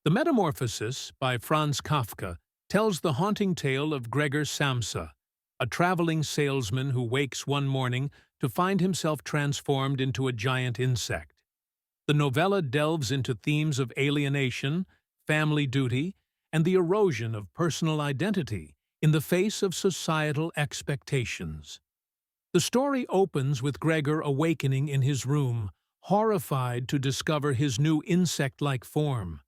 The Metamorphosis by Franz Kafka tells the haunting tale of Gregor Samsa, a traveling salesman who wakes one morning to find himself transformed into a giant insect. The novella delves into themes of alienation, family duty, and the erosion of personal identity in the face of societal expectations. The story opens with Gregor awakening in his room, horrified to discover his new insect-like form.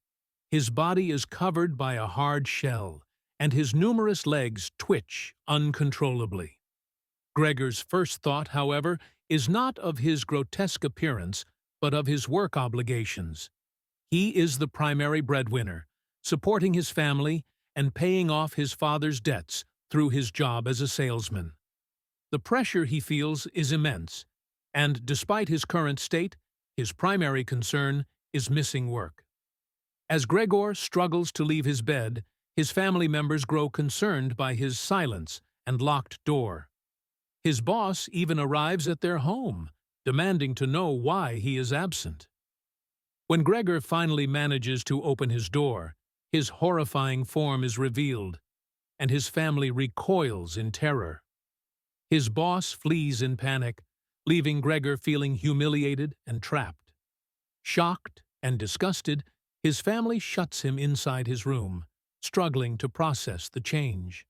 His body is covered by a hard shell, and his numerous legs twitch uncontrollably. Gregor's first thought, however, is not of his grotesque appearance, but of his work obligations. He is the primary breadwinner, supporting his family and paying off his father's debts through his job as a salesman. The pressure he feels is immense, and despite his current state, his primary concern is missing work. As Gregor struggles to leave his bed, his family members grow concerned by his silence and locked door. His boss even arrives at their home, demanding to know why he is absent. When Gregor finally manages to open his door, his horrifying form is revealed, and his family recoils in terror. His boss flees in panic, leaving Gregor feeling humiliated and trapped. Shocked and disgusted, his family shuts him inside his room, struggling to process the change.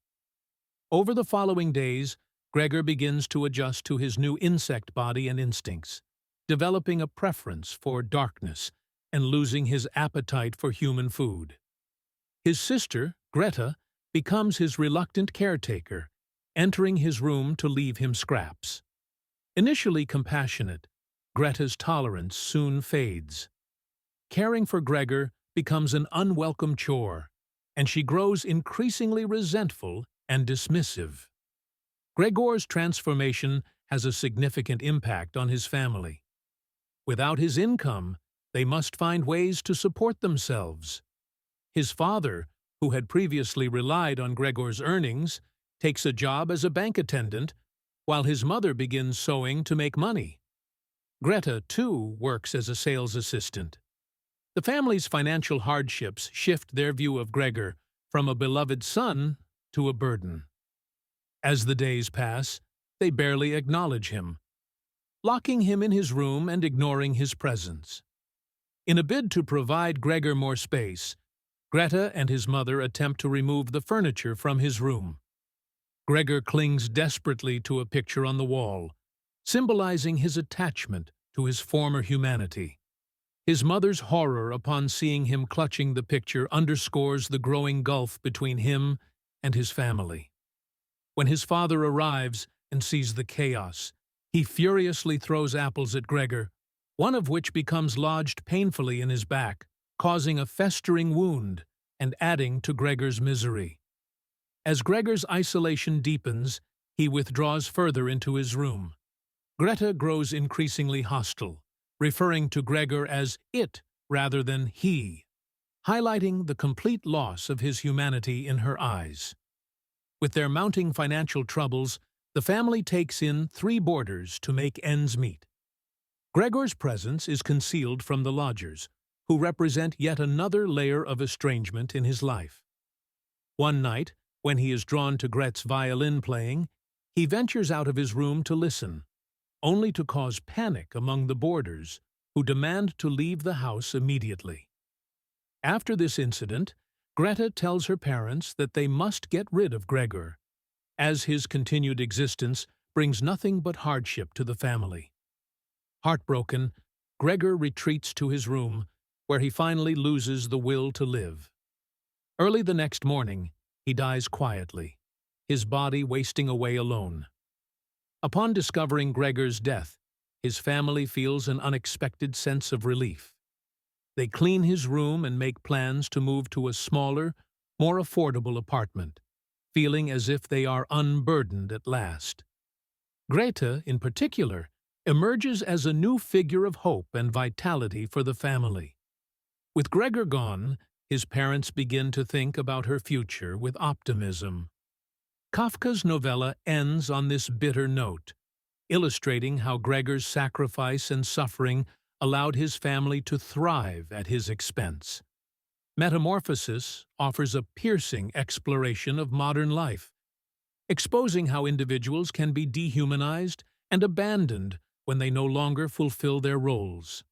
Over the following days, Gregor begins to adjust to his new insect body and instincts, developing a preference for darkness and losing his appetite for human food. His sister, Greta, becomes his reluctant caretaker, entering his room to leave him scraps. Initially compassionate, Greta's tolerance soon fades. Caring for Gregor becomes an unwelcome chore, and she grows increasingly resentful and dismissive. Gregor's transformation has a significant impact on his family. Without his income, they must find ways to support themselves. His father, who had previously relied on Gregor's earnings, takes a job as a bank attendant, while his mother begins sewing to make money. Greta, too, works as a sales assistant. The family's financial hardships shift their view of Gregor from a beloved son to a burden. As the days pass, they barely acknowledge him, locking him in his room and ignoring his presence. In a bid to provide Gregor more space, Greta and his mother attempt to remove the furniture from his room. Gregor clings desperately to a picture on the wall, symbolizing his attachment to his former humanity. His mother's horror upon seeing him clutching the picture underscores the growing gulf between him and his family. When his father arrives and sees the chaos, he furiously throws apples at Gregor, one of which becomes lodged painfully in his back, causing a festering wound and adding to Gregor's misery. As Gregor's isolation deepens, he withdraws further into his room. Greta grows increasingly hostile, referring to Gregor as it rather than he, highlighting the complete loss of his humanity in her eyes. With their mounting financial troubles, the family takes in 3 boarders to make ends meet. Gregor's presence is concealed from the lodgers, who represent yet another layer of estrangement in his life. One night, when he is drawn to Gret's violin playing, he ventures out of his room to listen, only to cause panic among the boarders, who demand to leave the house immediately. After this incident, Greta tells her parents that they must get rid of Gregor, as his continued existence brings nothing but hardship to the family. Heartbroken, Gregor retreats to his room, where he finally loses the will to live. Early the next morning, he dies quietly, his body wasting away alone. Upon discovering Gregor's death, his family feels an unexpected sense of relief. They clean his room and make plans to move to a smaller, more affordable apartment, feeling as if they are unburdened at last. Greta, in particular, emerges as a new figure of hope and vitality for the family. With Gregor gone, his parents begin to think about her future with optimism. Kafka's novella ends on this bitter note, illustrating how Gregor's sacrifice and suffering allowed his family to thrive at his expense. Metamorphosis offers a piercing exploration of modern life, exposing how individuals can be dehumanized and abandoned when they no longer fulfill their roles.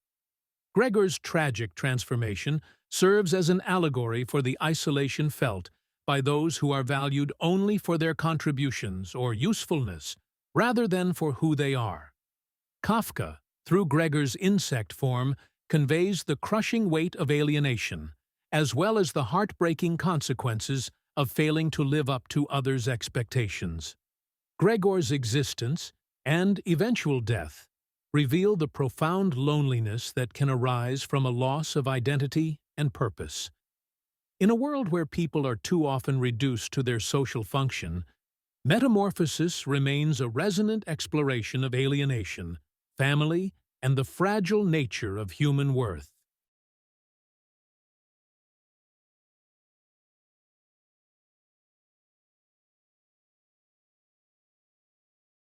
Gregor's tragic transformation serves as an allegory for the isolation felt by those who are valued only for their contributions or usefulness rather than for who they are. Kafka, through Gregor's insect form, conveys the crushing weight of alienation, as well as the heartbreaking consequences of failing to live up to others' expectations. Gregor's existence and eventual death reveal the profound loneliness that can arise from a loss of identity and purpose. In a world where people are too often reduced to their social function, Metamorphosis remains a resonant exploration of alienation, family, and the fragile nature of human worth.